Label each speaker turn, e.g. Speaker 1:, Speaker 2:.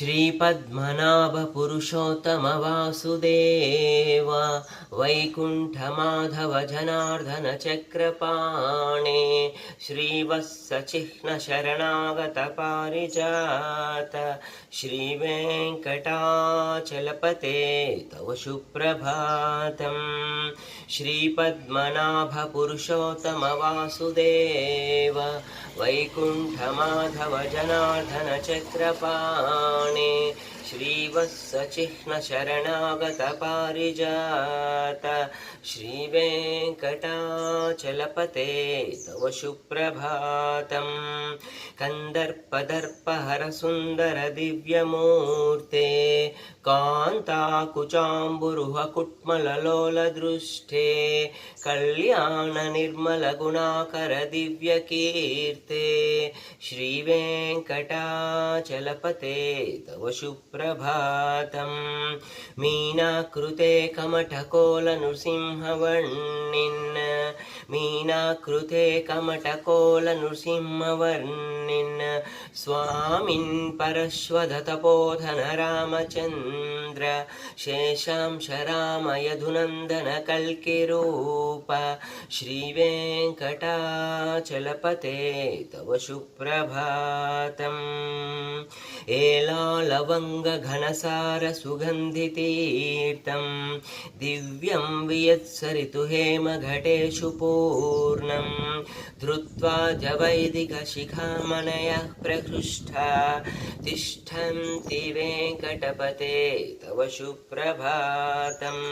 Speaker 1: श्रीपद्मनाभपुरुषोत्तम वासुदेव वैकुण्ठमाधव जनार्दन चक्रपाणे श्रीवत्सचिह्न शरणागत पारिजात श्रीवेङ्कटाचलपते तव सुप्रभातम्। श्रीपद्मनाभपुरुषोत्तम वासुदेव वैकुण्ठमाधव जनार्दन चक्रपाणे श्रीवत्सचिह्न शरणागत पारिजात श्रीवेङ्कटाचलपते तव सुप्रभातम्। कन्दर्पदर्पहर सुन्दर दिव्यमूर्ते कान्ताकुचाम्बुरुह कुट्मललोलदृष्टे कल्याण निर्मल गुणाकर दिव्यकीर्ते श्रीवेङ्कटाचलपते तव सुप्रभातम्। मीनाकृते कमठकोल नृसिंहवर्णिन् मीनाकृते कमठकोल नृसिंहवर्णिन् स्वामिन् परश्वधतपोधन रामचन्द्र शेषांश राम यदुनन्दन कल्किरूप श्रीवेङ्कटाचलपते तव सुप्रभातम्। एलालवङ्ग घनसार सुगन्धितीर्थं दिव्यं वियत्सरितु हेमघटेषु पूर्णं धृत्वा जवैदिकशिखामणयः प्रहृष्टा तिष्ठन्ति वेङ्कटपते तव सुप्रभातम्।